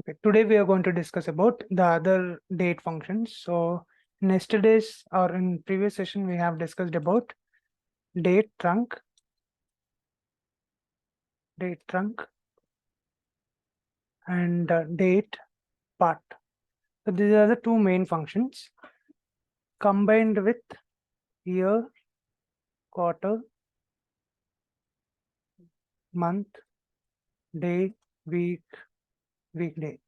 Okay, today we are going to discuss about the other date functions. So in yesterday's or in previous session, we have discussed about date trunc, and date part. So these are the two main functions combined with year, quarter, month, day, week, weekday.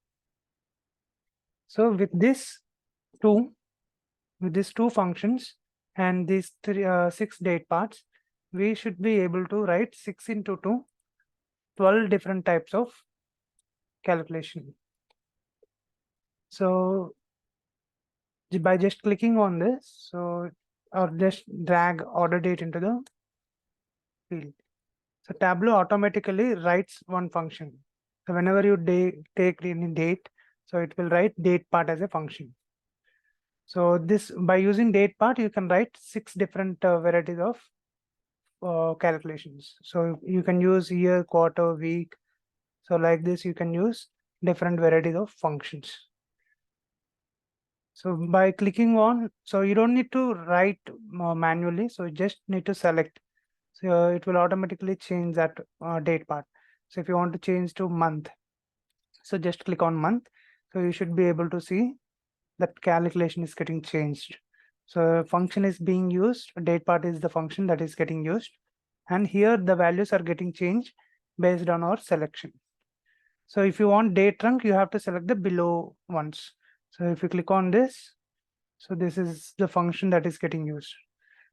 So two, with these two functions and these six date parts, we should be able to write 6 into 2, 12 different types of calculation. So by just clicking on this, or just drag order date into the field. So Tableau automatically writes one function. So whenever you take any date, so it will write date part as a function. So this, by using date part, you can write 6 different varieties of calculations. So you can use year, quarter, week. So like this, you can use different varieties of functions. So by clicking on, so you don't need to write manually. So you just need to select. So it will automatically change that date part. So if you want to change to month, so just click on month. So you should be able to see that calculation is getting changed. So function is being used, date part is the function that is getting used. And here the values are getting changed based on our selection. So if you want date trunc, you have to select the below ones. So if you click on this, so this is the function that is getting used.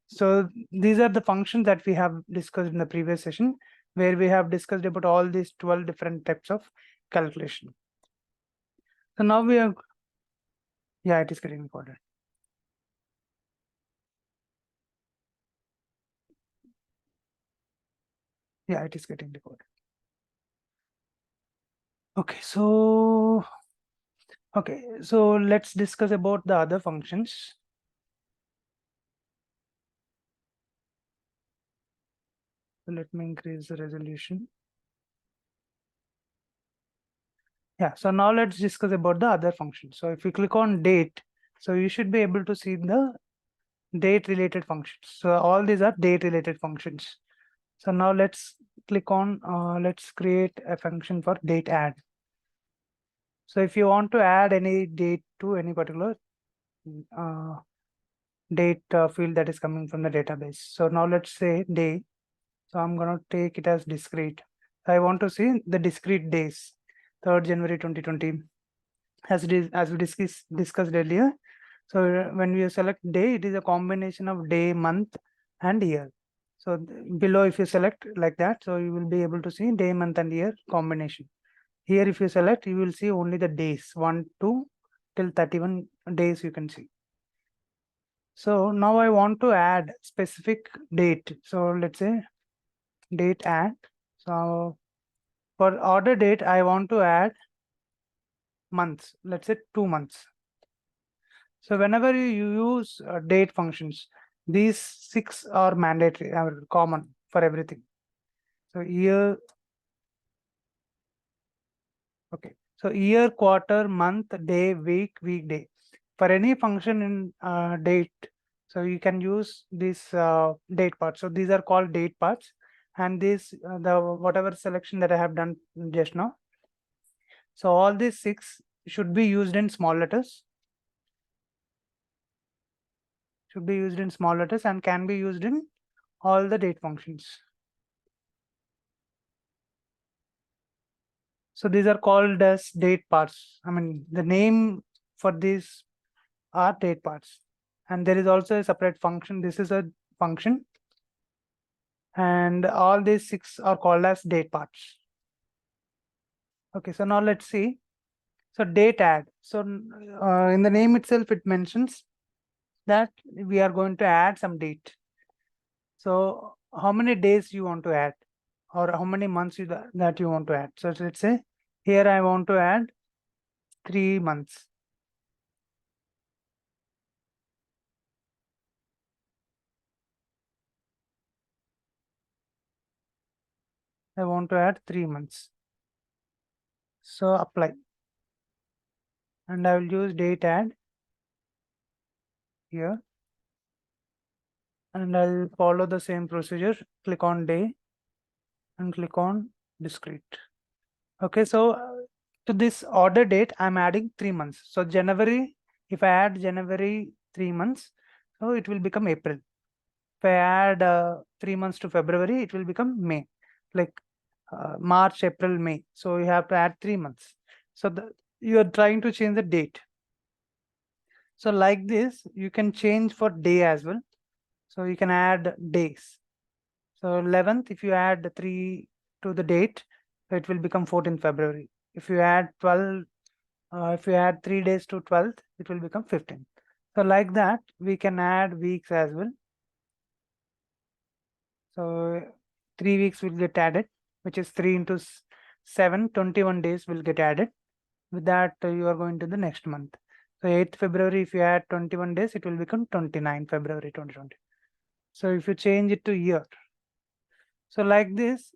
So these are the functions that we have discussed in the previous session, where we have discussed about all these 12 different types of calculation. So now we are, yeah, it is getting recorded. Yeah, it is getting recorded. Okay, so let's discuss about the other functions. So let me increase the resolution. Yeah, so now let's discuss about the other functions. So if you click on date, so you should be able to see the date related functions. So all these are date related functions. So now let's click on, let's create a function for date add. So if you want to add any date to any particular uh, date field that is coming from the database. So now let's say day. So I'm going to take it as discrete. I want to see the discrete days, 3rd January 2020, as we discussed earlier. So when we select day, it is a combination of day, month, and year. So below, if you select like that, so you will be able to see day, month, and year combination. Here, if you select, you will see only the days, 1, 2 till 31 days you can see. So now I want to add specific date. So let's say date add. So for order date, I want to add months. Let's say 2 months. So whenever you use date functions, these 6 are mandatory, are common for everything. So year, okay. So year, quarter, month, day, week, weekday. For any function in date, so you can use this date part. So these are called date parts, and this the whatever selection that I have done just now. So all these 6 should be used in small letters. Should be used in small letters and can be used in all the date functions. So these are called as date parts. I mean, the name for these are date parts. And there is also a separate function. This is a function. And all these 6 are called as date parts. Okay, so now let's see. So date add. So in the name itself, it mentions that we are going to add some date. So how many days you want to add, or how many months that you want to add? So let's say here I want to add 3 months. I want to add 3 months. So apply. and I will use date add here, and I'll follow the same procedure. Click on day and click on discrete. Okay, so to this order date, I'm adding 3 months. So January, if I add January 3 months, so it will become April. If I add 3 months to February, it will become May, like March, April, May. So you have to add 3 months. So you are trying to change the date. So like this, you can change for day as well. So you can add days. So 11th, if you add 3 to the date, it will become 14th February. If you add 12, if you add 3 days to 12th, it will become 15th. So like that, we can add weeks as well. So 3 weeks will get added, which is 3 into 7, 21 days will get added. With that, you are going to the next month. So 8th February, if you add 21 days, it will become 29 February 2020. So if you change it to year, so like this,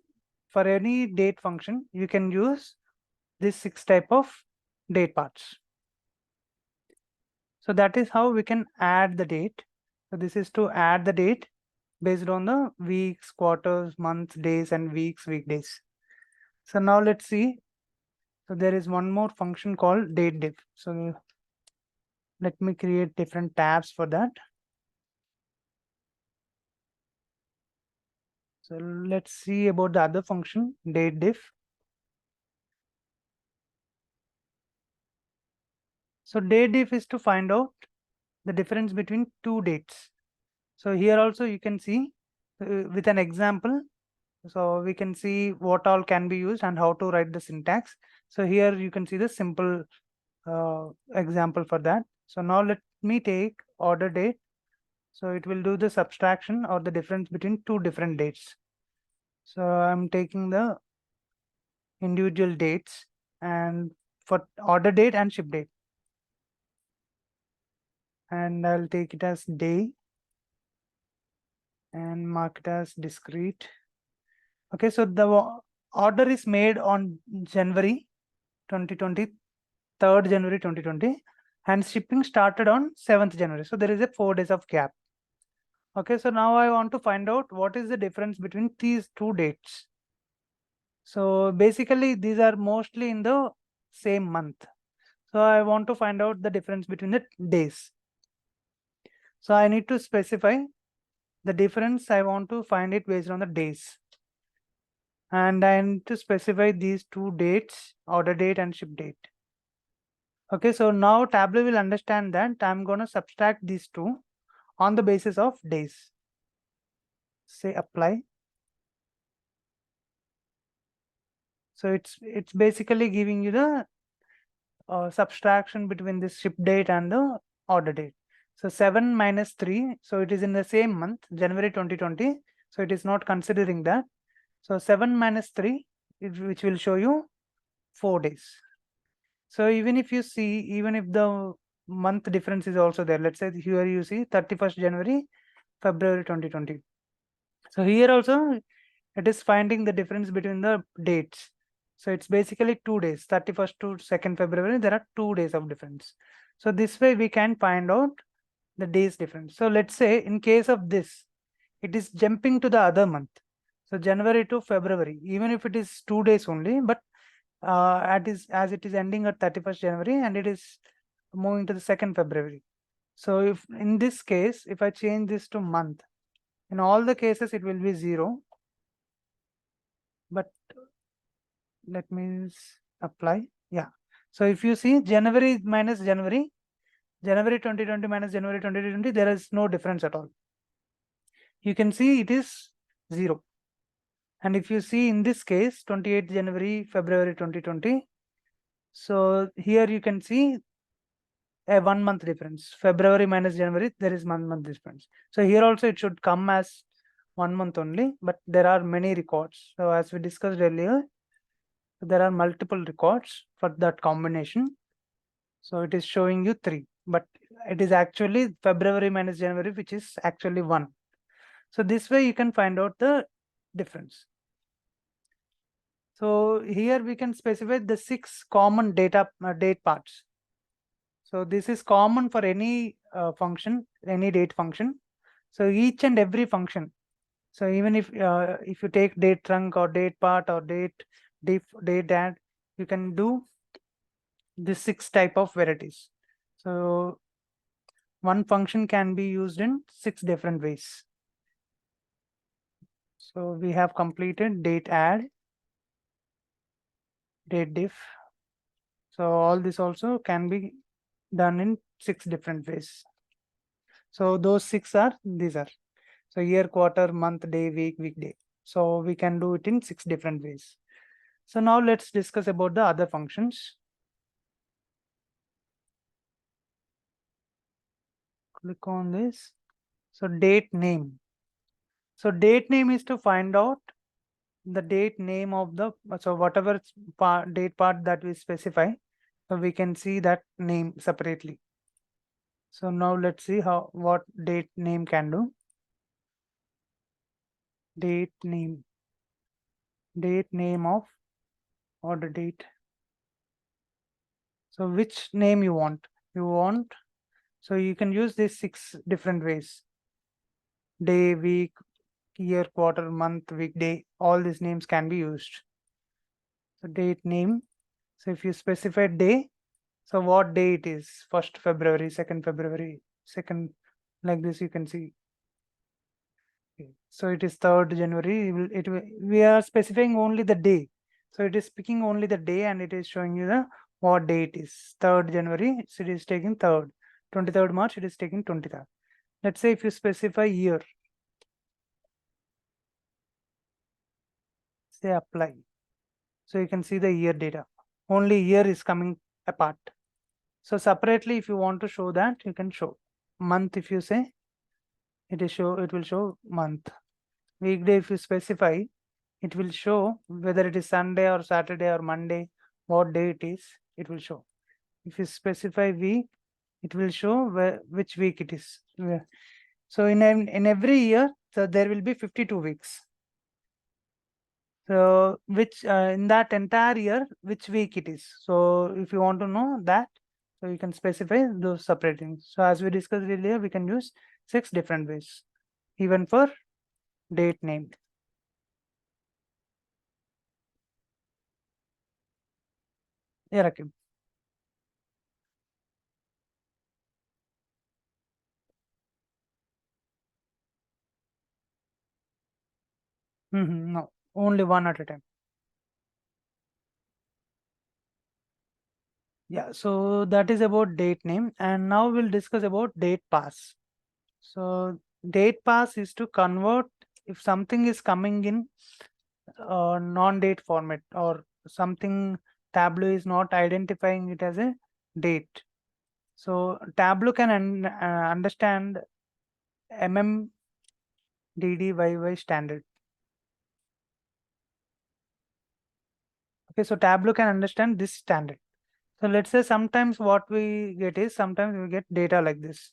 for any date function, you can use this 6 type of date parts. So that is how we can add the date. So this is to add the date based on the weeks, quarters, months, days, and weeks, weekdays. So now let's see. So there is one more function called date diff. So let me create different tabs for that. So let's see about the other function, date diff. So date diff is to find out the difference between two dates. So here also you can see with an example. So we can see what all can be used and how to write the syntax. So here you can see the simple example for that. So now let me take order date. So it will do the subtraction or the difference between two different dates. So I'm taking the individual dates and for order date and ship date. And I'll take it as day and mark it as discrete. Okay, so the order is made on January 2020, 3rd January 2020, and shipping started on 7th January. So there is a 4 days of gap. Okay, so now I want to find out what is the difference between these two dates. So basically, these are mostly in the same month. So I want to find out the difference between the days. So I need to specify the difference. I want to find it based on the days. And I need to specify these two dates, order date and ship date. Okay, so now Tableau will understand that I'm going to subtract these two on the basis of days. Say apply. So it's basically giving you the subtraction between the ship date and the order date. So 7 minus 3, so it is in the same month, January 2020. So it is not considering that. So 7 minus 3, which will show you 4 days. So even if you see, even if the month difference is also there, let's say here you see 31st January, February 2020. So here also it is finding the difference between the dates. So it's basically 2 days, 31st to 2nd February, there are 2 days of difference. So this way we can find out the days difference. So let's say in case of this, it is jumping to the other month. So January to February, even if it is 2 days only, but as it is ending at 31st January and it is moving to the 2nd February. So if in this case, if I change this to month, in all the cases it will be 0. But let me apply. Yeah. So if you see January minus January, January 2020 minus January 2020, there is no difference at all. You can see it is 0. And if you see in this case, 28th January, February 2020, so here you can see a 1 month difference. February minus January, there is 1 month difference. So here also it should come as 1 month only, but there are many records. So as we discussed earlier, there are multiple records for that combination. So it is showing you 3, but it is actually February minus January, which is actually 1. So this way you can find out the difference. So here we can specify the 6 common date parts. So this is common for any function, any date function. So each and every function. So even if you take date trunc or date part or date diff, date add, you can do this 6 type of varieties. So one function can be used in 6 different ways. So we have completed date add, date diff. So all this also can be done in 6 different ways. So those 6 are these are. So year, quarter, month, day, week, weekday. So we can do it in 6 different ways. So now let's discuss about the other functions. Click on this. So date name. So date name is to find out the date name of the, so whatever date part that we specify, so we can see that name separately. So now let's see what date name can do. Date name of order date. So which name you want? So you can use these 6 different ways: day, week, year, quarter, month, weekday. All these names can be used. So date name. So if you specify day, so what day it is? 1st February, 2nd February, 2nd, like this you can see. Okay. So it is 3rd January. We are specifying only the day. So it is picking only the day and it is showing you the what day it is. 3rd January, so it is taking 3rd. 23rd March, it is taking 23rd. Let's say if you specify year, say apply. So you can see the year data. Only year is coming apart. So separately, if you want to show that, you can show. Month, if you say, it will show month. Weekday, if you specify, it will show whether it is Sunday or Saturday or Monday, what day it is, it will show. If you specify week, it will show which week it is. So in every year, so there will be 52 weeks. So which in that entire year, which week it is. So if you want to know that, so you can specify those separate things. So as we discussed earlier, we can use 6 different ways, even for date name. Yeah, Rakib. No, only one at a time. Yeah, so that is about date name, and now we'll discuss about date pass. So date pass is to convert if something is coming in non-date format or something Tableau is not identifying it as a date. So Tableau can understand MMDDYY standard. Okay, so Tableau can understand this standard. So let's say sometimes what we get is sometimes we get data like this.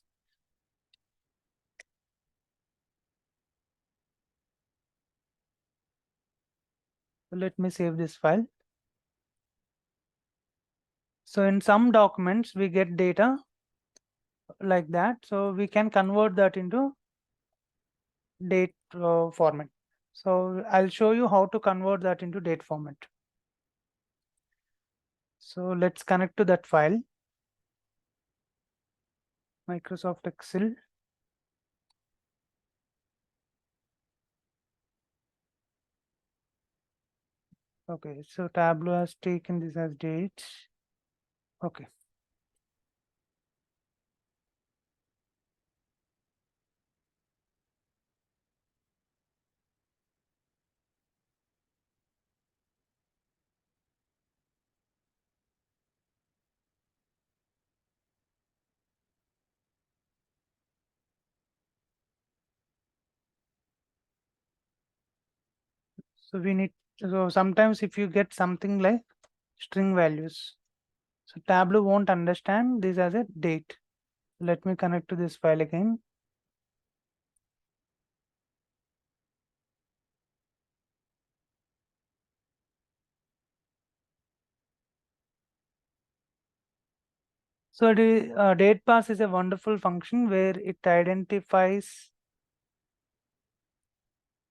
So let me save this file. So in some documents we get data like that. So we can convert that into date format. So I'll show you how to convert that into date format. So let's connect to that file. Microsoft Excel. Okay, so Tableau has taken this as dates. Okay. So we need, so sometimes if you get something like string values, so Tableau won't understand this as a date. Let me connect to this file again. So the date pass is a wonderful function where it identifies,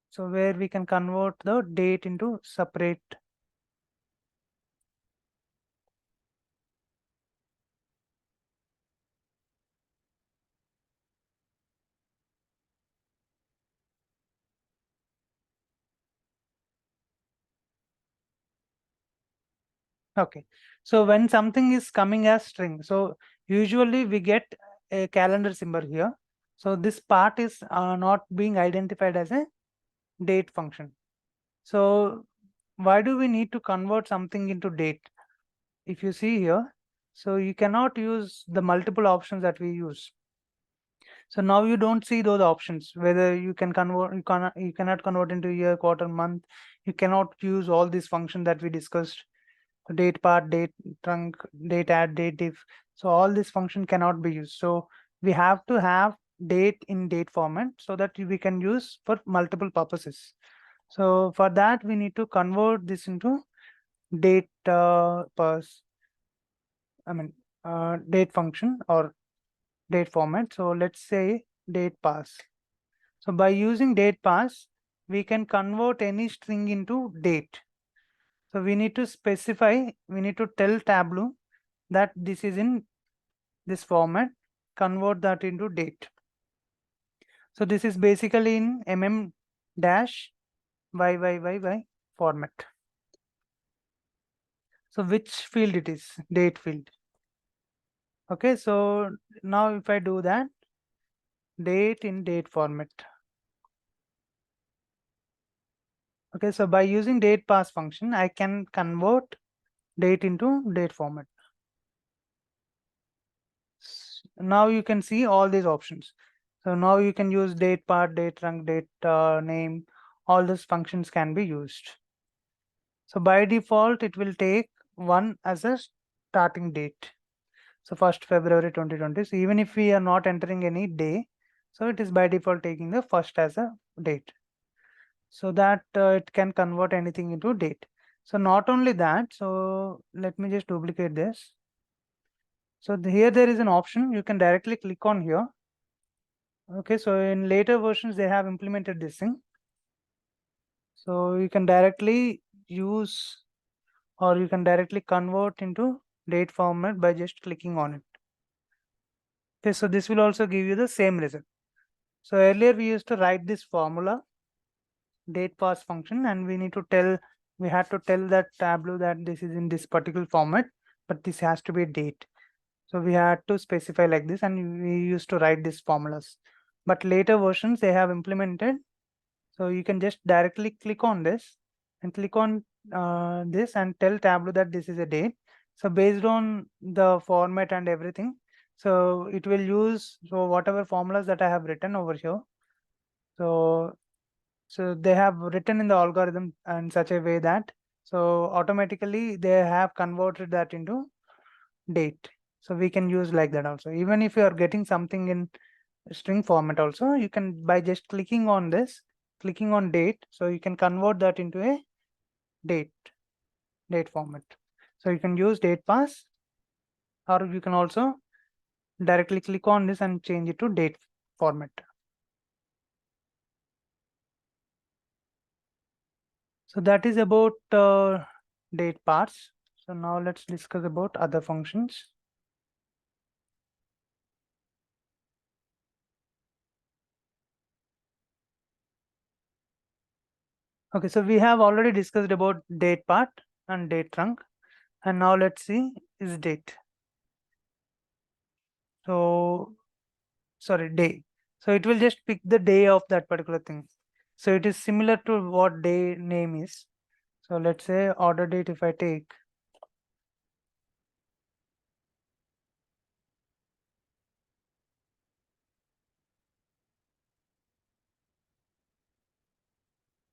so where we can convert the date into separate. Okay, so when something is coming as string, so usually we get a calendar symbol here. So this part is not being identified as a date function. So why do we need to convert something into date? If you see here, so you cannot use the multiple options that we use. So now you don't see those options, whether you can convert, you cannot convert into year, quarter, month. You cannot use all these functions that we discussed: date part, date trunc, date add, date diff. So all this function cannot be used. So we have to have date in date format so that we can use for multiple purposes. So for that, we need to convert this into date date function or date format. So let's say date pass. So by using date pass, we can convert any string into date. So we need to specify, we need to tell Tableau that this is in this format, convert that into date. So this is basically in dash y format. So which field it is? Date field. Okay, so now if I do that, date in date format. Okay, so by using date pass function, I can convert date into date format. Now you can see all these options. So now you can use date part, date trunc, date name. All these functions can be used. So by default, it will take 1 as a starting date. So 1st February 2020. So even if we are not entering any day, so it is by default taking the 1st as a date, so that it can convert anything into date. So not only that, so let me just duplicate this. So here there is an option, you can directly click on here. Okay, so in later versions they have implemented this thing. So you can directly use, or you can directly convert into date format by just clicking on it. Okay, so this will also give you the same result. So earlier we used to write this formula, date pass function, and we had to tell that Tableau that this is in this particular format, but this has to be date. So we had to specify like this, and we used to write these formulas. But later versions they have implemented. So you can just directly click on this and click on this and tell Tableau that this is a date. So based on the format and everything, so it will use, so whatever formulas that I have written over here. So they have written in the algorithm in such a way that, so automatically they have converted that into date. So we can use like that also. Even if you are getting something in string format also, you can, by just clicking on this, clicking on date, so you can convert that into a date format. So you can use date pass, or you can also directly click on this and change it to date format. So that is about date parts. So now let's discuss about other functions. Okay, so we have already discussed about date part and date trunc, and now let's see is date. So sorry, day. So it will just pick the day of that particular thing. So it is similar to what day name is. So let's say order date, if I take,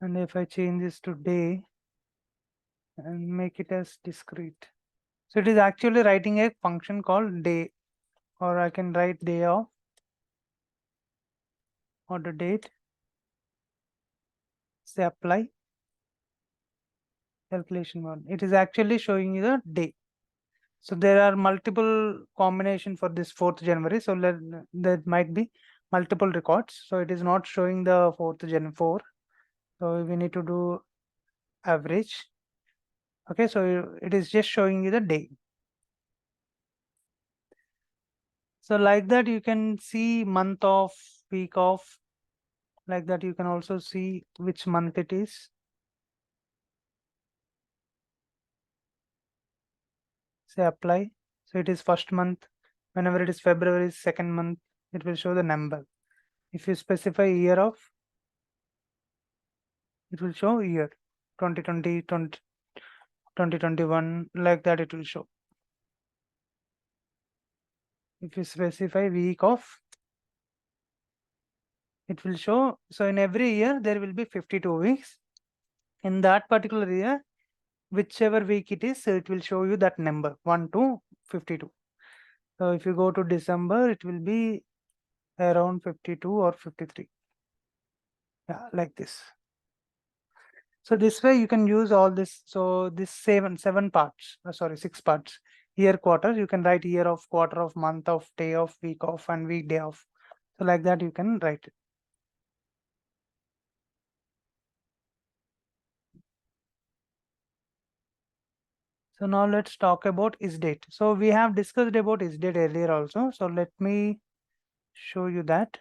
and if I change this to day and make it as discrete. So it is actually writing a function called day, or I can write day of order date, say apply calculation one. It is actually showing you the day. So there are multiple combination for this 4th January. So there might be multiple records. So it is not showing the 4th Jan 4. So we need to do average. Okay, so it is just showing you the day. So like that you can see month off, week off. Like that you can also see which month it is. Say apply. So it is first month. Whenever it is February, second month, it will show the number. If you specify year of, it will show year 2020, 2021, like that it will show. If you specify week of, it will show. So in every year there will be 52 weeks. In that particular year, whichever week it is, so it will show you that number 1 to 52. So if you go to December, it will be around 52 or 53. Yeah, like this. So this way you can use all this. So this seven parts, sorry, 6 parts. Year, quarter, you can write year of, quarter of, month of, day of, week of, and weekday of. So like that you can write it. So now let's talk about is date. So we have discussed about is date earlier also. So let me show you that.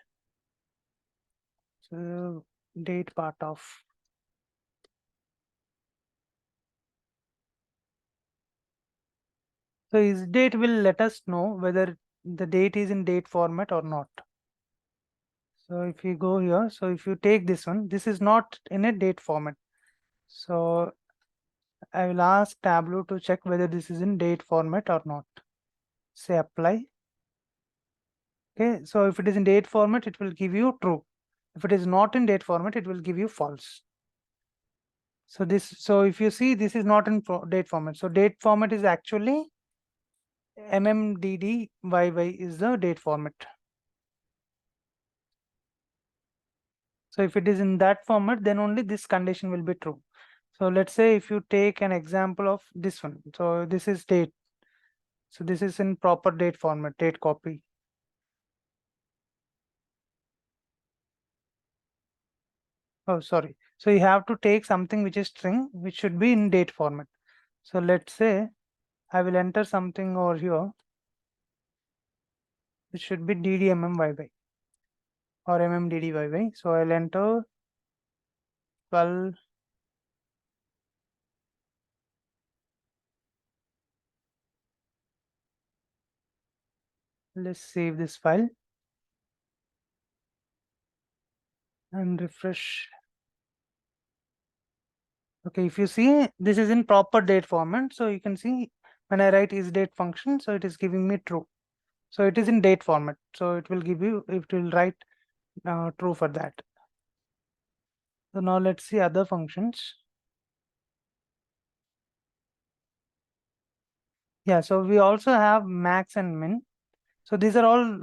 So date part of. So is date will let us know whether the date is in date format or not. So if you go here, so if you take this one, this is not in a date format. So I will ask Tableau to check whether this is in date format or not. Say apply. Okay, so if it is in date format, it will give you true. If it is not in date format, it will give you false. So if you see, this is not in date format. So date format is actually MMDDYY is the date format. So if it is in that format, then only this condition will be true. So let's say if you take an example of this one. So this is date. So this is in proper date format, date copy. Oh, sorry. So you have to take something which is string, which should be in date format. So let's say I will enter something over here. It should be DDMMYY or MMDDYY. So I'll enter 12. Let's save this file and refresh. Okay, if you see, this is in proper date format. So you can see when I write is date function, so it is giving me true. So it is in date format. So it will give you, it will write true for that. So now let's see other functions. Yeah, so we also have max and min. So these are all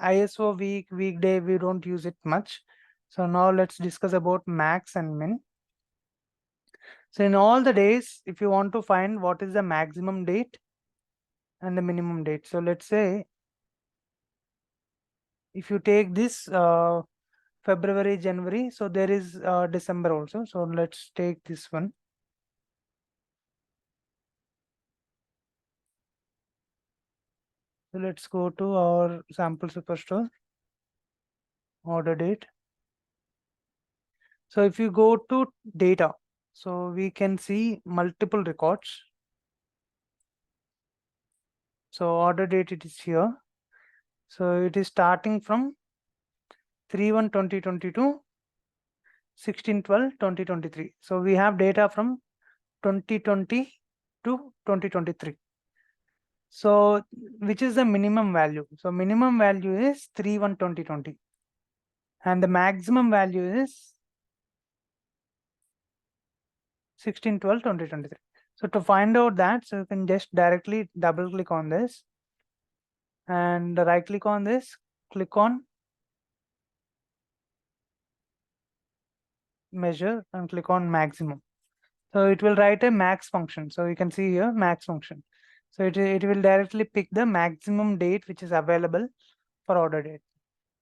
ISO week, weekday, we don't use it much. So now let's discuss about max and min. So in all the days, if you want to find what is the maximum date and the minimum date. So let's say if you take this February, January, so there is December also. So let's take this one. So let's go to our sample superstore, order date. So if you go to data, so we can see multiple records. So order date it is here. So it is starting from 3/1/2022, 16/12/2023. So we have data from 2020 to 2023. So which is the minimum value? So minimum value is 3/1/2020 and the maximum value is 16/12/2023. So to find out that, so you can just directly double click on this and right click on this, click on measure and click on maximum. So it will write a max function. So you can see here max function. So it will directly pick the maximum date which is available for order date.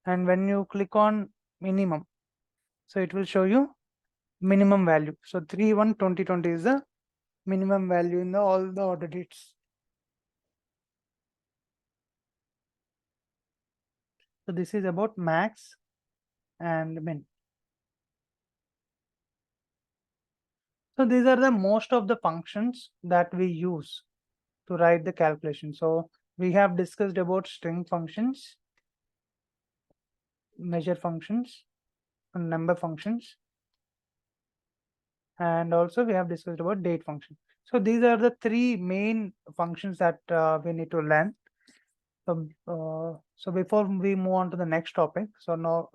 And when you click on minimum, so it will show you minimum value. So 3/1/2020 is the minimum value in all the order dates. So this is about max and min. So these are the most of the functions that we use to write the calculation. So we have discussed about string functions, measure functions, and number functions, and also we have discussed about date function. So these are the three main functions that we need to learn. So before we move on to the next topic, so now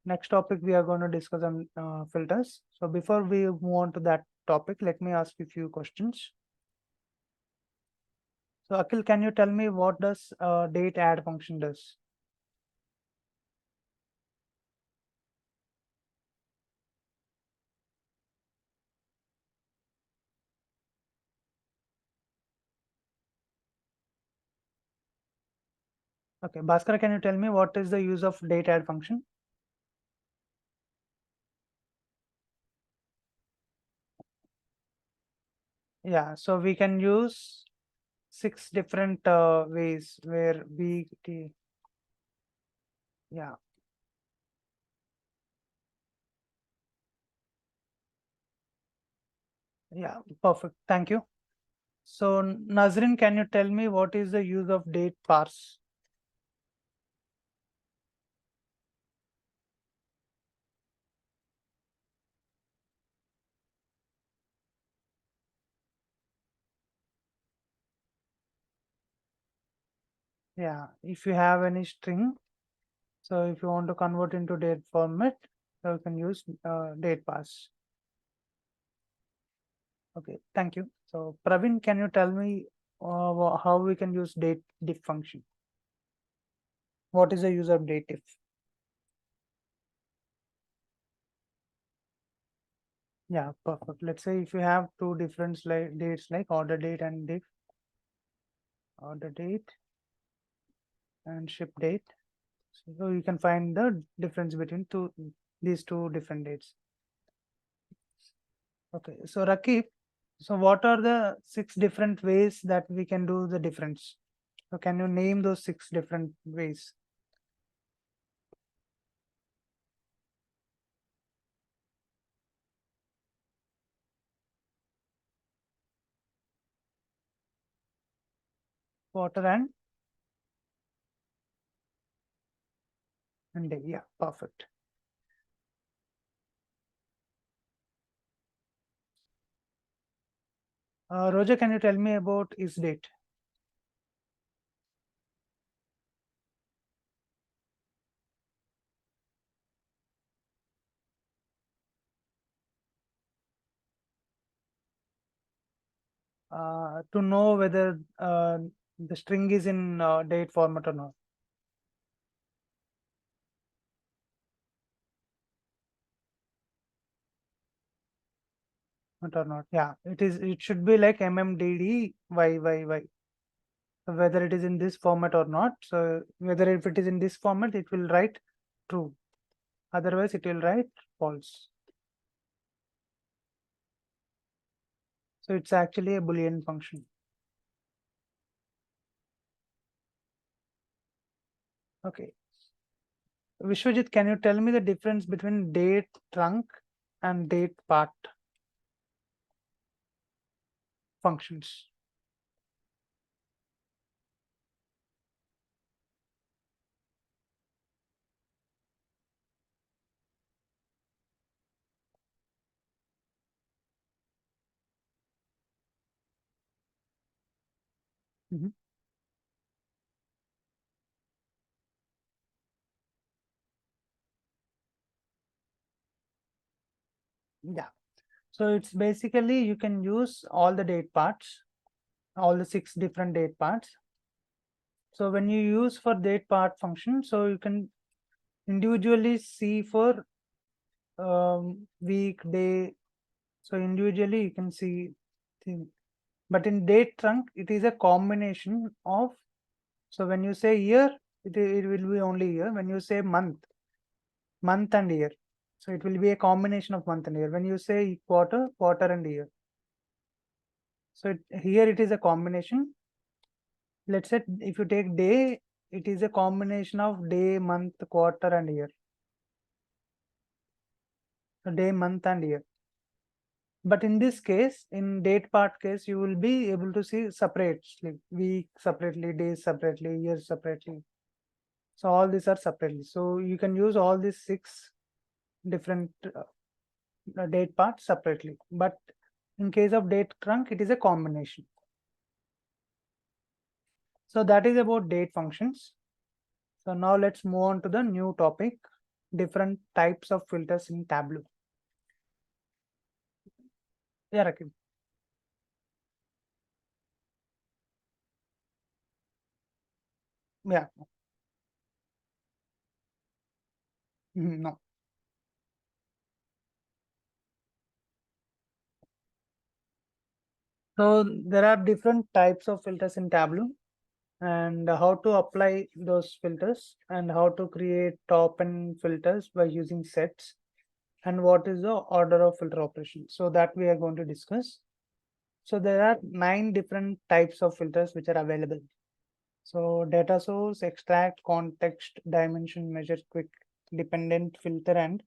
next topic we are going to discuss on filters. So before we move on to that topic, let me ask you a few questions. So Akhil, can you tell me what does date add function does? Okay, Bhaskar, can you tell me what is the use of date add function? Yeah, so we can use 6 different ways where yeah, yeah, perfect. Thank you. So Nazrin, can you tell me what is the use of date parse? Yeah, if you have any string, so if you want to convert into date format, so you can use date parse. Okay, thank you. So Praveen, can you tell me how we can use date diff function? What is the use of date diff? Yeah, perfect. Let's say if you have two different dates like order date and diff, order date and ship date. So you can find the difference between these two different dates. Okay, so Rakib, so what are the 6 different ways that we can do the difference? So can you name those 6 different ways? Quarter and day. Yeah, perfect. Roger, can you tell me about is date? To know whether the string is in date format or not. Or not. Yeah, it is. It should be like MMDD whether it is in this format or not. So whether if it is in this format, it will write true. Otherwise, it will write false. So it's actually a Boolean function. Okay. Vishwajit, can you tell me the difference between date trunc and date part functions? Mhm. Yeah. So it's basically you can use all the date parts, all the 6 different date parts. So when you use for date part function, so you can individually see for week, day. So individually you can see thing. But in date trunk, it is a combination of, so when you say year, it will be only year. When you say month and year, so it will be a combination of month and year. When you say quarter and year, so here it is a combination. Let's say if you take day, it is a combination of day, month, quarter and year. So day, month and year. But in this case, in date part case, you will be able to see separately, week separately, days separately, years separately. So all these are separately. So you can use all these 6 different date parts separately. But in case of date trunk, it is a combination. So that is about date functions. So now let's move on to the new topic, different types of filters in Tableau. Yeah, Rakib. Yeah. No. So there are different types of filters in Tableau, and how to apply those filters and how to create top and filters by using sets, and what is the order of filter operation. So that we are going to discuss. So there are 9 different types of filters which are available. So data source, extract, context, dimension, measure, quick, dependent, filter, and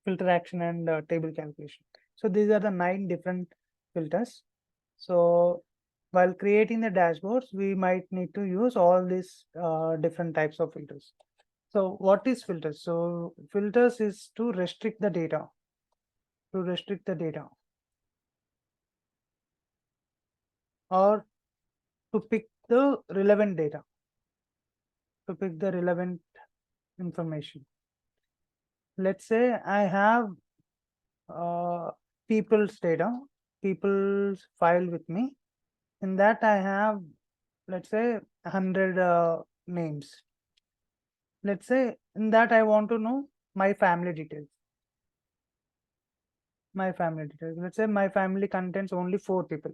filter action, and table calculation. So these are the 9 different filters. So while creating the dashboards, we might need to use all these different types of filters. So what is filters? So filters is to restrict the data, or to pick the relevant data, to pick the relevant information. Let's say I have people's data, people's file with me. In that I have, let's say, 100 names. Let's say in that I want to know my family details. Let's say my family contains only 4 people.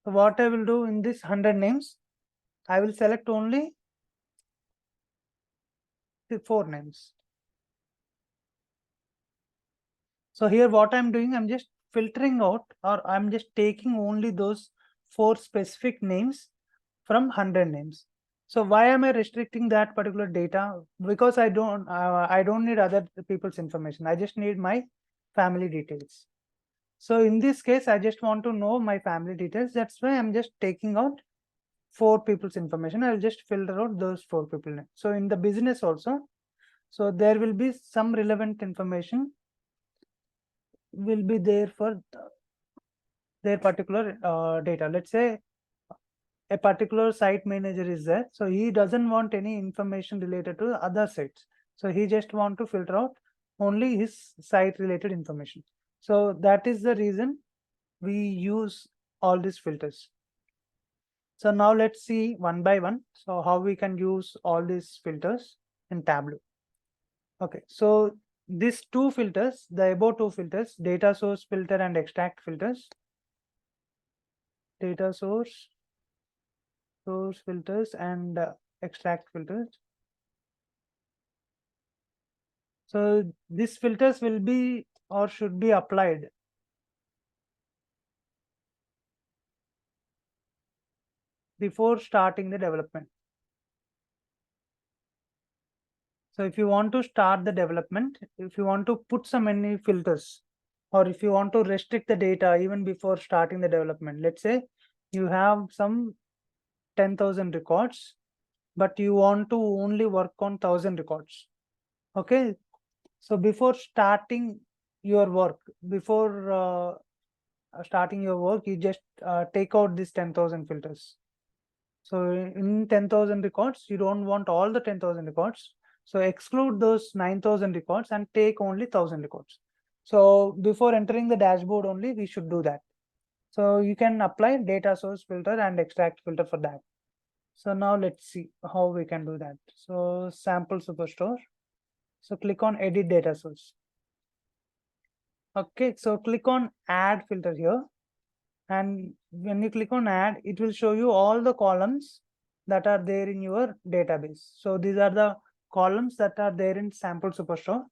So what I will do in this 100 names, I will select only the 4 names. So here what I'm doing, I'm just filtering out, or I'm just taking only those 4 specific names from 100 names. So why am I restricting that particular data? Because I don't need other people's information. I just need my family details. So in this case, I just want to know my family details. That's why I'm just taking out 4 people's information. I'll just filter out those 4 people names. So in the business also, so there will be some relevant information will be there for their particular data. Let's say a particular site manager is there, so he doesn't want any information related to other sites, so he just want to filter out only his site related information. So that is the reason we use all these filters. So now let's see one by one, so how we can use all these filters in Tableau. Okay, so these 2 filters, the above 2 filters, data source filter and extract filters, data source filters and extract filters. So these filters will be or should be applied before starting the development. So if you want to start the development, if you want to put some any filters, or if you want to restrict the data even before starting the development, let's say you have some 10,000 records, but you want to only work on 1,000 records. Okay, so before starting your work, you just take out these 10,000 filters. So in 10,000 records, you don't want all the 10,000 records. So exclude those 9,000 records and take only 1,000 records. So before entering the dashboard only, we should do that. So you can apply data source filter and extract filter for that. So now let's see how we can do that. So sample superstore. So click on edit data source. Okay, so click on add filter here, And when you click on add, it will show you all the columns that are there in your database. So these are the columns that are there in sample superstore.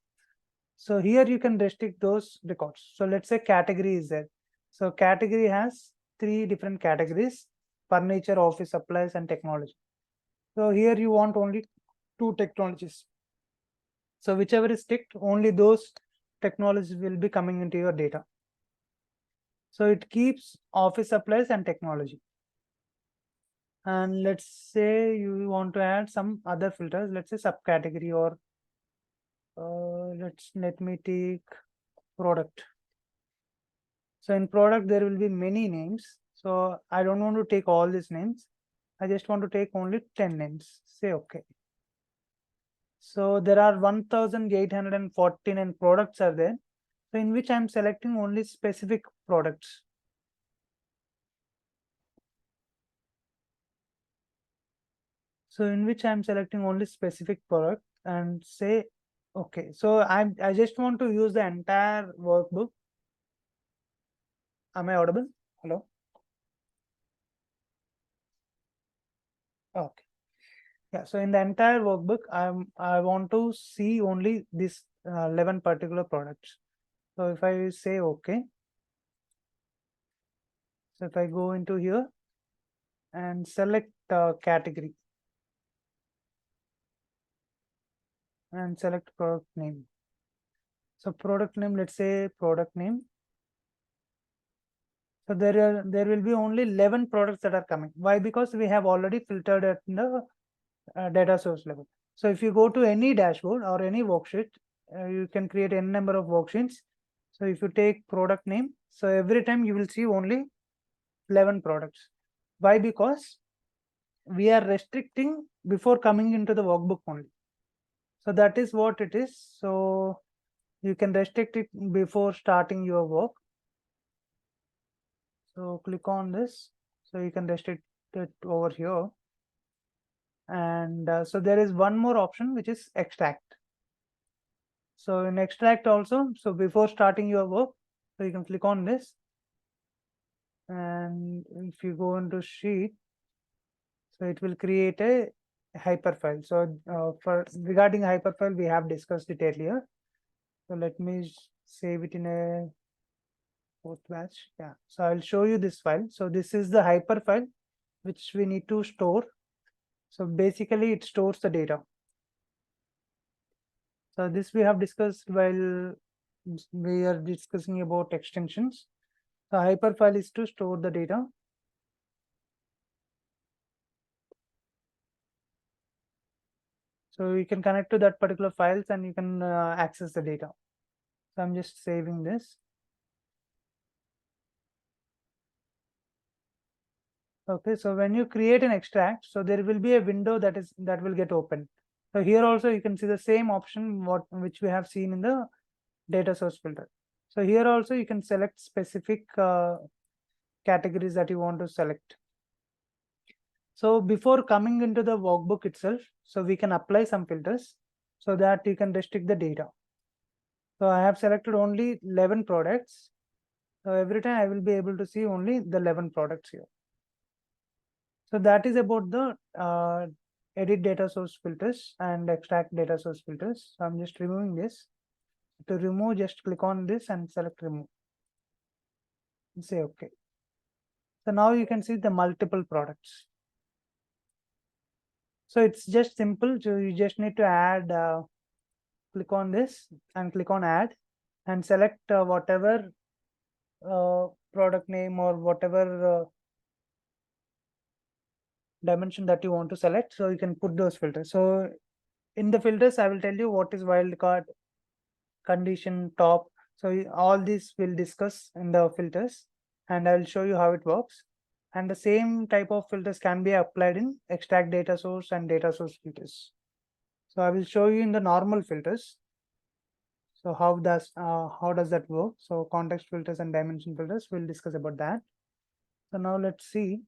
So here you can restrict those records. So let's say category is there. So category has 3 different categories: furniture, office supplies, and technology. So here you want only 2 technologies. So whichever is ticked, only those technologies will be coming into your data. So it keeps office supplies and technology. And let's say you want to add some other filters, let's say subcategory, or let me take product. So in product, there will be many names. So I don't want to take all these names. I just want to take only 10 names. Say okay. So there are 1,849 products are there. So in which I'm selecting only specific products. So in which I'm selecting only specific product and say okay. So I just want to use the entire workbook. Am I audible? Hello? Okay. Yeah. So in the entire workbook, I want to see only this 11 particular products. So if I say okay, so if I go into here and select category and select product name. So product name, let's say product name. So there will be only 11 products that are coming. Why? Because we have already filtered at the data source level. So if you go to any dashboard or any worksheet, you can create n number of worksheets. So if you take product name, so every time you will see only 11 products. Why? Because we are restricting before coming into the workbook only. So that is what it is. So you can restrict it before starting your work. So click on this. So you can restrict it over here. And so there is one more option, which is extract. So in extract also, so before starting your work, so you can click on this. And if you go into sheet, so it will create a hyperfile. So for regarding hyperfile, we have discussed it earlier. So let me save it in a fourth batch. Yeah. So I'll show you this file. So this is the hyperfile which we need to store. So basically it stores the data. So this we have discussed while we are discussing about extensions. The hyperfile is to store the data. So you can connect to that particular files and you can access the data. So I'm just saving this. Okay, so when you create an extract, so there will be a window that will get open. So here also you can see the same option which we have seen in the data source filter. So here also you can select specific categories that you want to select. So before coming into the workbook itself, so we can apply some filters so that you can restrict the data. So I have selected only 11 products. So every time I will be able to see only the 11 products here. So that is about the edit data source filters and extract data source filters. So I'm just removing this. To remove, just click on this and select remove. And say okay. So now you can see the multiple products. So it's just simple. So you just need to add, click on this and click on add and select whatever product name or whatever dimension that you want to select. So you can put those filters. So in the filters, I will tell you what is wildcard, condition, top. So all these we'll discuss in the filters and I will show you how it works. And the same type of filters can be applied in extract data source and data source filters. So I will show you in the normal filters. So how does that work? So context filters and dimension filters, we'll discuss about that. So now let's see.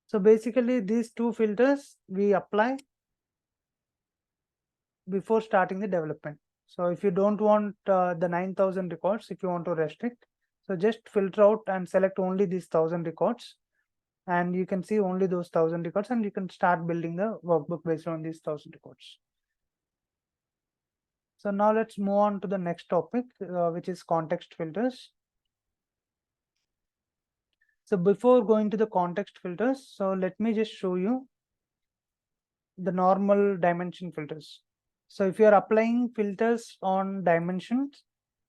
So basically these two filters we apply before starting the development. So if you don't want the 9,000 records, if you want to restrict, so just filter out and select only these 1,000 records, and you can see only those 1,000 records, and you can start building the workbook based on these 1,000 records. So now let's move on to the next topic, which is context filters. So before going to the context filters, so let me just show you the normal dimension filters. So if you are applying filters on dimensions,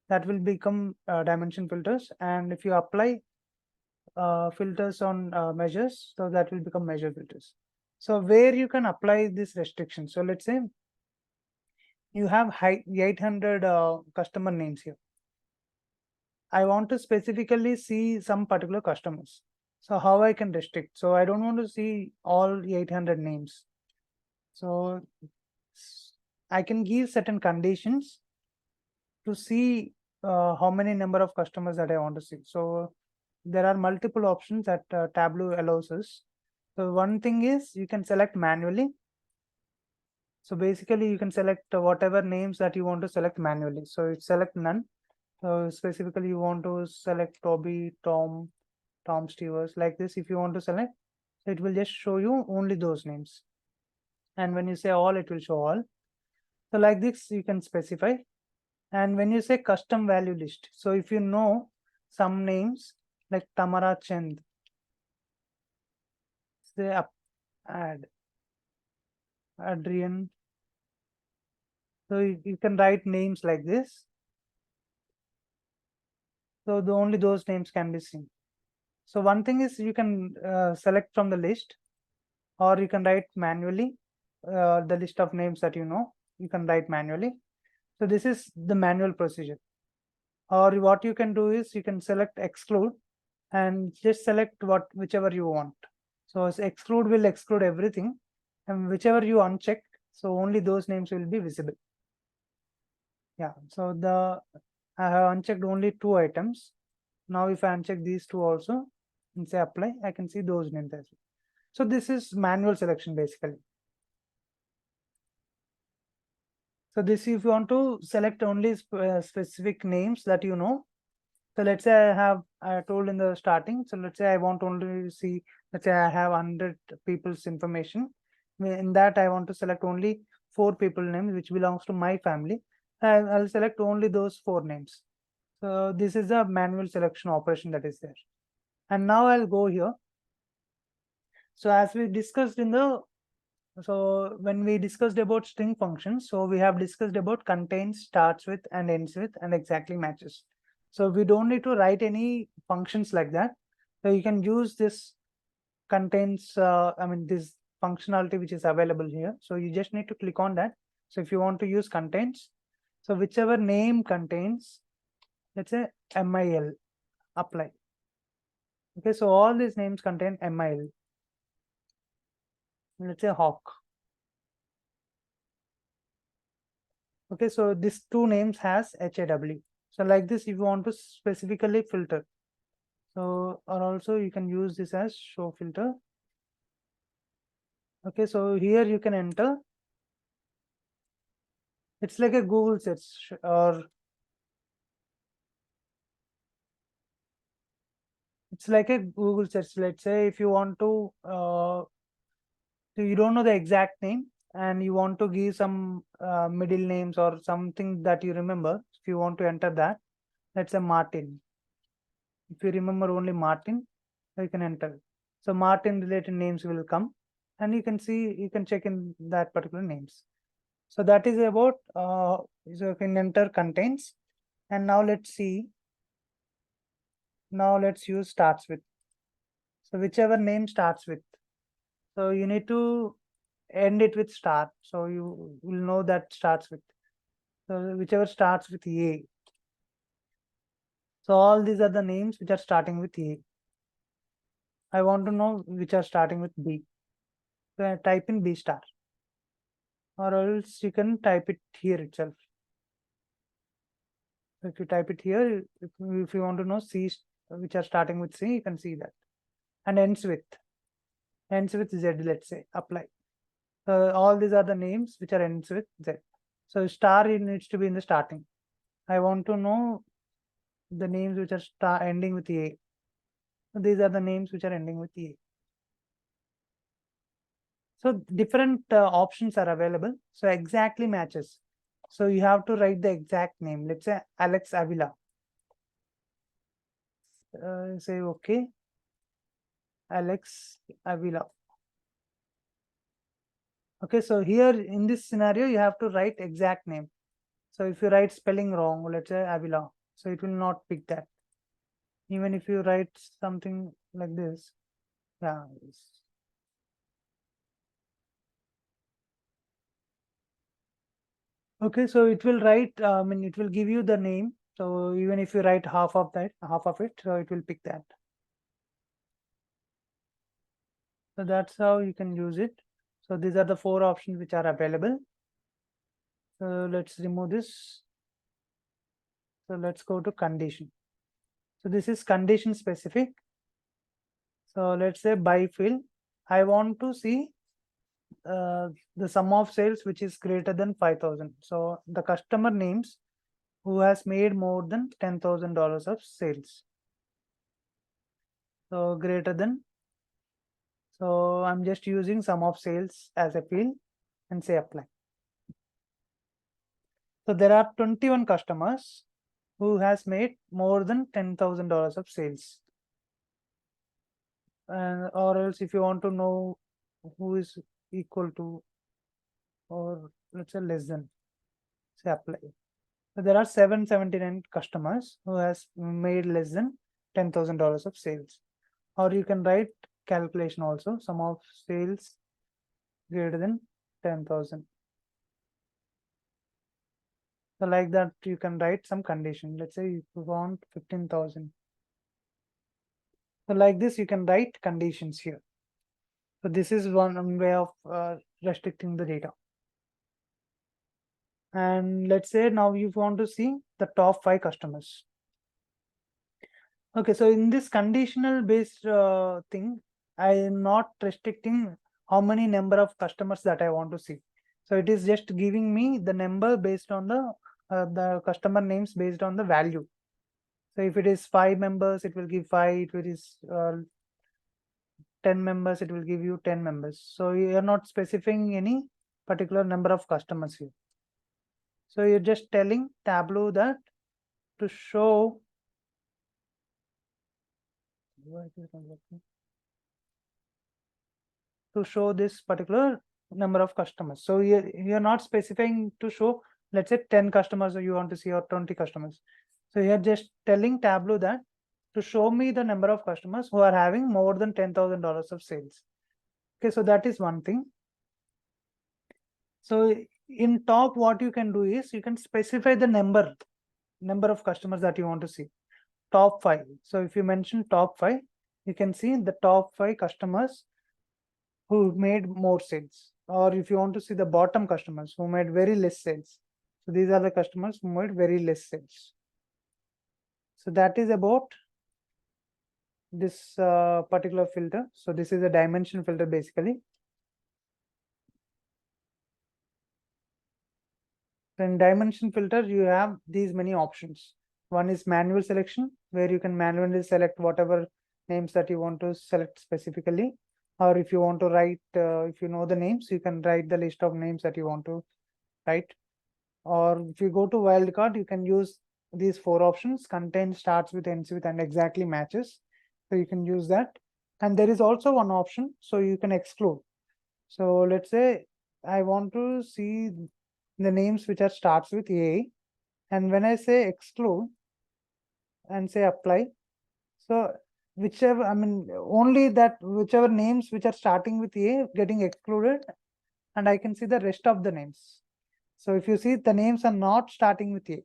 that will become dimension filters, and if you apply filters on measures, so that will become measure filters. So where you can apply this restriction, so let's say you have 800 customer names here. I want to specifically see some particular customers. So how I can restrict? So I don't want to see all 800 names. So I can give certain conditions to see how many number of customers that I want to see. So there are multiple options that Tableau allows us. So one thing is you can select manually. So basically you can select whatever names that you want to select manually. So you select none. So specifically you want to select Toby, Tom, Stevens, like this. If you want to select, it will just show you only those names. And when you say all, it will show all. So like this, you can specify. And when you say custom value list, so if you know some names like Tamara Chand, say add Adrian. So you can write names like this. So only those names can be seen. So one thing is you can select from the list, or you can write manually the list of names that you know. You can write manually. So this is the manual procedure. Or what you can do is you can select exclude and just select whichever you want. So exclude will exclude everything, and whichever you uncheck, so only those names will be visible. Yeah, so I have unchecked only 2 items. Now if I uncheck these 2 also and say apply, I can see those names as well. So this is manual selection basically. So this, if you want to select only specific names that you know. So let's say I told in the starting. So let's say I want only see, let's say I have 100 people's information. In that I want to select only 4 people names which belongs to my family. I'll select only those 4 names. So this is a manual selection operation that is there. And now I'll go here. So as we discussed so when we discussed about string functions, so we have discussed about contains, starts with, and ends with, and exactly matches. So we don't need to write any functions like that. So you can use this contains, this functionality which is available here. So you just need to click on that. So if you want to use contains, so whichever name contains, let's say MIL, apply. Okay, so all these names contain MIL. Let's say Hawk. Okay, so these 2 names has HAW. So like this, if you want to specifically filter, so or also you can use this as show filter. Okay, so here you can enter. It's like a Google search, or it's like a Google search. Let's say if you want to, so you don't know the exact name and you want to give some middle names or something that you remember. If you want to enter that, let's say Martin. If you remember only Martin, you can enter. So Martin related names will come, and you can see, you can check in that particular names. So that is about, so you can enter contains. And now let's see, now let's use starts with. So whichever name starts with, so you need to end it with start. So you will know that starts with. So whichever starts with A. So all these are the names which are starting with A. I want to know which are starting with B. So I type in B star. Or else you can type it here itself. If you type it here, if you want to know C which are starting with C, you can see that. And ends with Z, let's say, apply. All these are the names which are ends with Z. So star it needs to be in the starting. I want to know the names which are ending with A. So these are the names which are ending with A. So different options are available. So exactly matches. So you have to write the exact name. Let's say Alex Avila. Say okay. Alex Avila. Okay, so here in this scenario, you have to write exact name. So if you write spelling wrong, let's say Avila, so it will not pick that. Even if you write something like this, yeah. Okay, so it will write, I mean, it will give you the name. So even if you write half of that, half of it, so it will pick that. So that's how you can use it. So these are the 4 options which are available. So let's remove this. So let's go to condition. So this is condition specific. So let's say by field, I want to see the sum of sales which is greater than 5,000. So the customer names who has made more than $10,000 of sales. So greater than. So I'm just using sum of sales as a field and say apply. So there are 21 customers who has made more than $10,000 of sales. Or else if you want to know who is equal to, or let's say less than, say apply. So there are 779 customers who has made less than $10,000 of sales. Or you can write calculation also, sum of sales greater than 10,000. So like that, you can write some condition. Let's say you want 15,000. So like this, you can write conditions here. So this is one way of restricting the data. And let's say now you want to see the top 5 customers. Okay, so in this conditional based thing, I am not restricting how many number of customers that I want to see. So it is just giving me the number based on the customer names based on the value. So if it is 5 members, it will give 5. If it is 10 members, it will give you 10 members. So you are not specifying any particular number of customers here. So you're just telling Tableau that to show this particular number of customers. So you're not specifying to show, let's say 10 customers or you want to see, or 20 customers. So you're just telling Tableau that to show me the number of customers who are having more than $10,000 of sales. Okay, so that is one thing. So in top, what you can do is you can specify the number of customers that you want to see. Top 5. So if you mention top 5, you can see the top 5 customers who made more sales. Or if you want to see the bottom customers who made very less sales. So these are the customers who made very less sales. So that is about this particular filter. So this is a dimension filter basically. In dimension filter, you have these many options. One is manual selection, where you can manually select whatever names that you want to select specifically. Or if you want to write, if you know the names, you can write the list of names that you want to write. Or if you go to wildcard, you can use these 4 options: contain, starts with, ends with, and exactly matches. So you can use that. And there is also one option, so you can exclude. So let's say I want to see the names which are starts with A, and when I say exclude and say apply, so whichever, I mean, only that whichever names which are starting with A getting excluded, and I can see the rest of the names. So if you see, the names are not starting with A.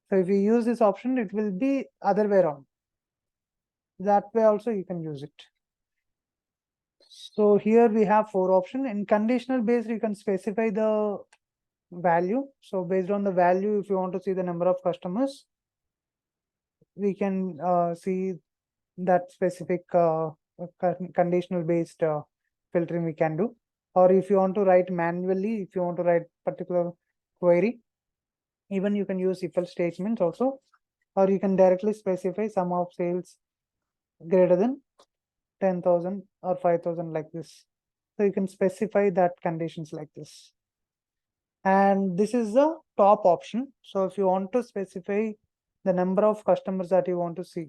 So if you use this option, it will be other way around. That way also you can use it. So here we have 4 options. In conditional based, you can specify the value. So based on the value, if you want to see the number of customers, we can see that specific conditional based filtering we can do. Or if you want to write manually, if you want to write particular query, Even you can use if else statements also, or you can directly specify sum of sales greater than 10,000 or 5,000 like this. So you can specify that conditions like this. And this is the top option. So if you want to specify the number of customers that you want to see.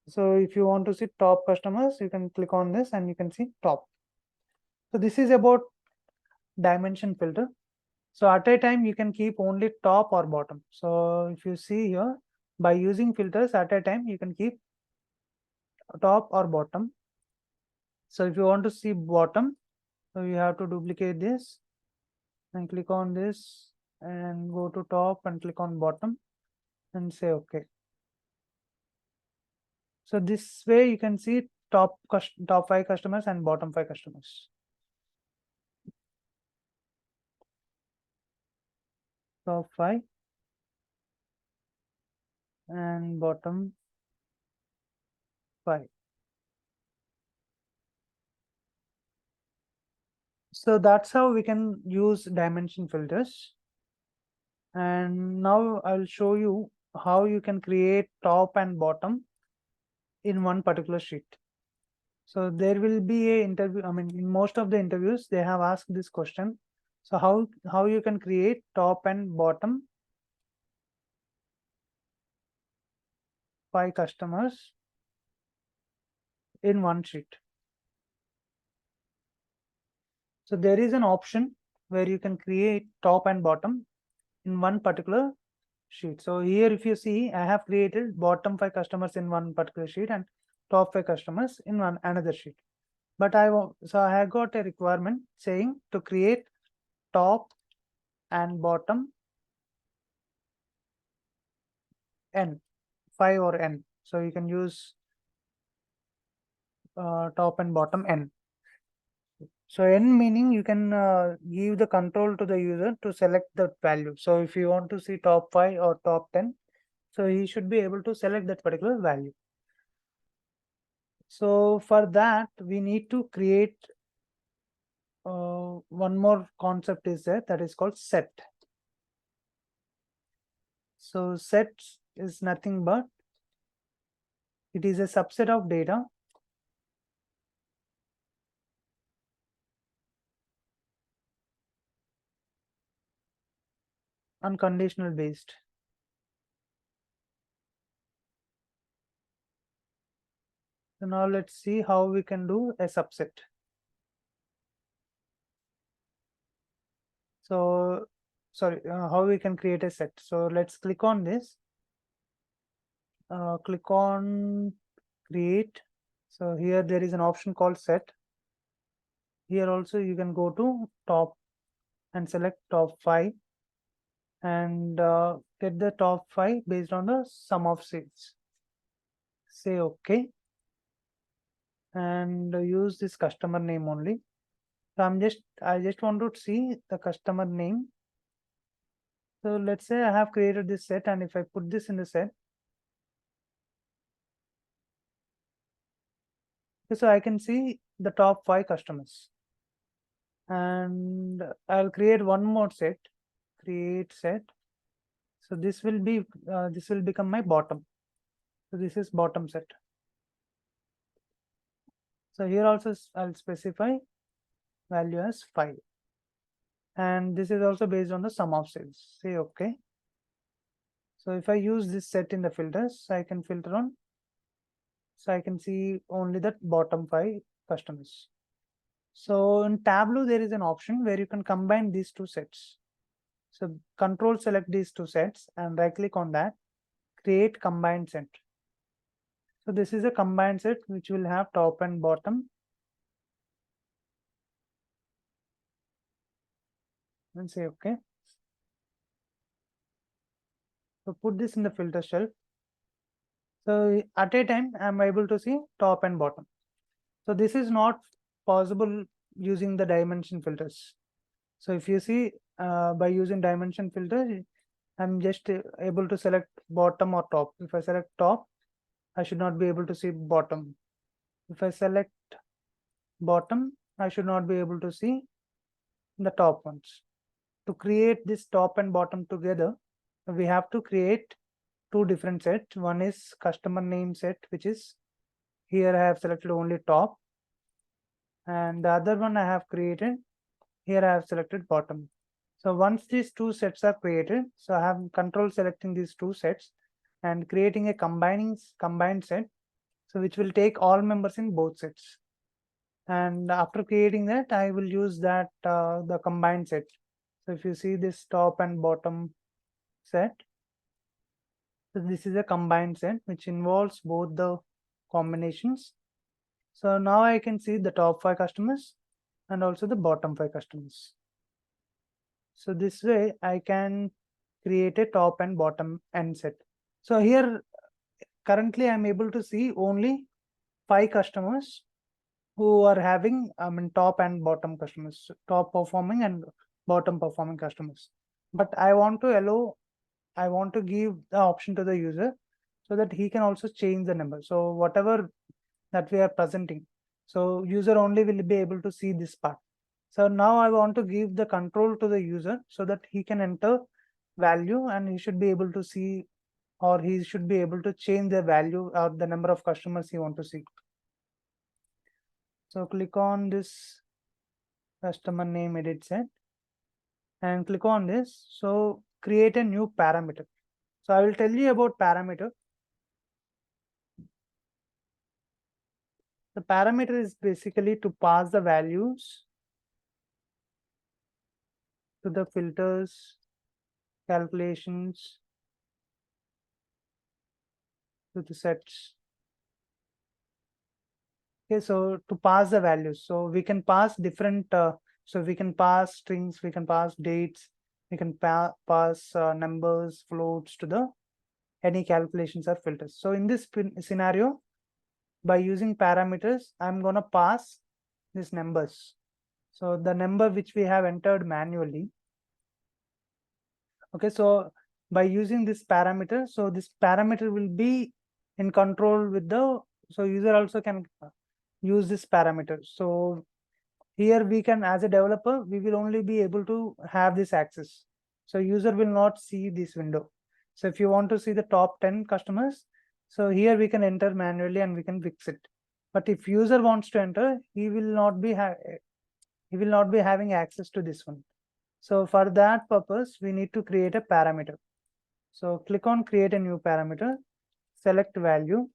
So if you want to see top customers, you can click on this and you can see top. So this is about dimension filter. So at a time you can keep only top or bottom. So if you see here, by using filters at a time you can keep top or bottom. So if you want to see bottom, so you have to duplicate this and click on this and go to top and click on bottom and say okay. So this way you can see top 5 customers and bottom 5 customers. Top 5 and bottom 5. So that's how we can use dimension filters. And now I'll show you how you can create top and bottom in one particular sheet. So there will be a interview. I mean, in most of the interviews, they have asked this question. So how you can create top and bottom 5 customers in one sheet. So there is an option where you can create top and bottom in one particular sheet. So here, if you see, I have created bottom 5 customers in one particular sheet and top 5 customers in another sheet. But so I have got a requirement saying to create top and bottom n 5 or n. So you can use top and bottom n. So n meaning you can give the control to the user to select the value. So if you want to see top 5 or top 10, so he should be able to select that particular value. So for that, we need to create one more concept is there, that is called set. So set is nothing but it is a subset of data on conditional based. So now let's see how we can do a subset. So sorry, how we can create a set. So let's click on this. Click on create. So here there is an option called set. Here also you can go to top and select top 5 and get the top 5 based on the sum of sales. Say okay and use this customer name only. So I just want to see the customer name. So let's say I have created this set, and if I put this in the set, so I can see the top 5 customers. And I'll create one more set, create set. So this will become my bottom. So this is bottom set. So here also I'll specify value as 5. And this is also based on the sum of sales. Say okay. So if I use this set in the filters, I can filter on. So I can see only the bottom 5 customers. So in Tableau, there is an option where you can combine these two sets. So control select these two sets and right click on that, create combined set. So this is a combined set which will have top and bottom. And say okay. So put this in the filter shelf. So at a time, I'm able to see top and bottom. So this is not possible using the dimension filters. So if you see by using dimension filter, I'm just able to select bottom or top. If I select top, I should not be able to see bottom. If I select bottom, I should not be able to see the top ones. to create this top and bottom together, we have to create two different sets. One is customer name set, which is here I have selected only top, and the other one I have created here I have selected bottom. So once these two sets are created, so I have control selecting these two sets and creating a combined set, so which will take all members in both sets. And after creating that, I will use that the combined set. So if you see this top and bottom set, so this is a combined set which involves both the combinations. So now I can see the top 5 customers and also the bottom 5 customers. So this way I can create a top and bottom end set. So here currently I'm able to see only 5 customers who are having top and bottom customers, top performing and bottom performing customers. But I want to give the option to the user so that he can also change the number. So whatever that we are presenting, so user only will be able to see this part. So now I want to give the control to the user so that he can enter value and he should be able to see, or he should be able to change the value or the number of customers he want to see. So click on this customer name edit set and click on this. So create a new parameter. So I will tell you about parameter. The parameter is basically to pass the values to the filters, calculations, to the sets. Okay, so to pass the values, so we can pass different, so we can pass strings, we can pass dates, we can pass numbers, floats to the any calculations or filters. So in this scenario, by using parameters, I'm going to pass these numbers. So the number which we have entered manually. Okay, so by using this parameter, so this parameter will be in control with the, so user also can use this parameter. So here we can, as a developer, we will only be able to have this access. So user will not see this window. So if you want to see the top 10 customers, so here we can enter manually and we can fix it. But if user wants to enter, he will not be having access to this one. So for that purpose, we need to create a parameter. So click on create a new parameter, select value.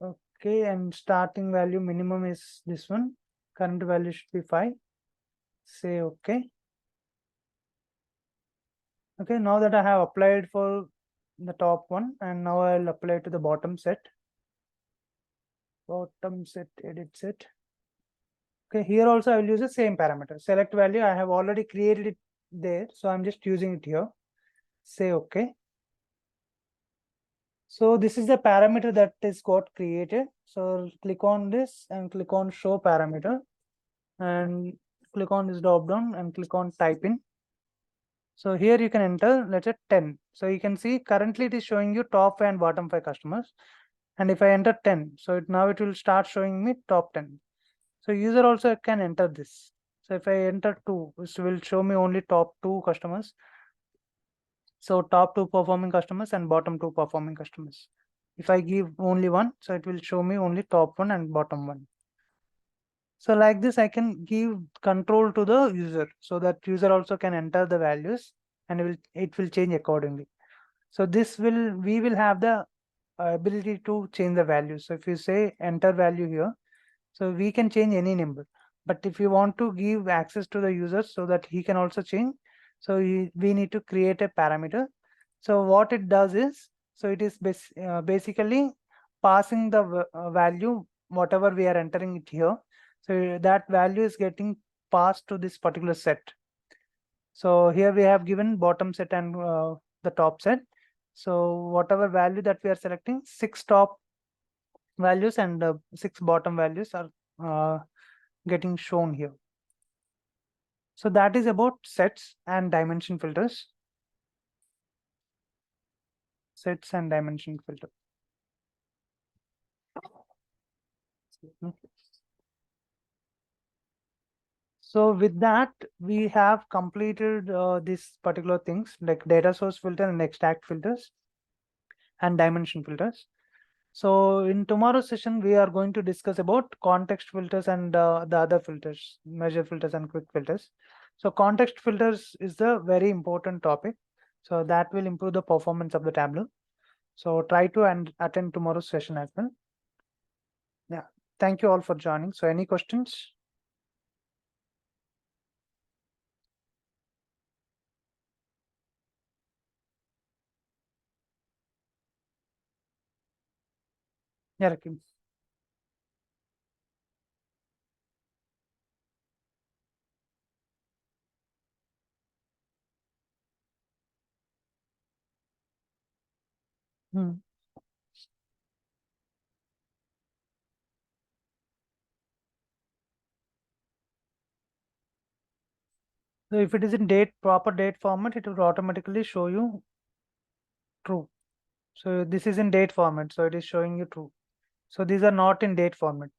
Okay, and starting value minimum is this one. Current value should be 5. Say okay. Okay, now that I have applied for the top one, and now I'll apply to the bottom set. Bottom set, edit set. Okay, here also I will use the same parameter. Select value, I have already created it there, so I'm just using it here. Say okay. So this is the parameter that is got created. So click on this and click on show parameter and click on this drop down and click on type in. So here you can enter, let's say 10. So you can see currently it is showing you top and bottom 5 customers. And if I enter 10, so now it will start showing me top 10. So user also can enter this. So if I enter 2, this will show me only top 2 customers. So top 2 performing customers and bottom 2 performing customers. If I give only 1, so it will show me only top 1 and bottom 1. So like this, I can give control to the user so that user also can enter the values and it will change accordingly. So we will have the ability to change the values. So if you say enter value here, so we can change any number. But if you want to give access to the user so that he can also change, so we need to create a parameter. So what it does is, so it is basically passing the value, whatever we are entering it here. So that value is getting passed to this particular set. So here we have given bottom set and the top set. So whatever value that we are selecting, 6 top values and 6 bottom values are getting shown here. So that is about sets and dimension filters. Sets and dimension filter. So with that, we have completed these particular things like data source filter and extract filters and dimension filters. So in tomorrow's session, we are going to discuss about context filters and the other filters, measure filters and quick filters. So context filters is the very important topic. So that will improve the performance of the Tableau. So try to attend tomorrow's session as well. Yeah. Thank you all for joining. So any questions? Yeah, Rakim. Hmm. So if it is in proper date format, it will automatically show you true. So this is in date format, so it is showing you true. So these are not in date format.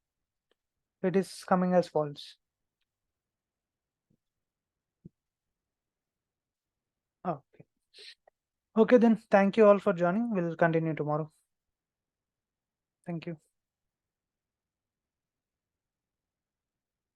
It is coming as false. Okay. Okay, then thank you all for joining. We'll continue tomorrow. Thank you.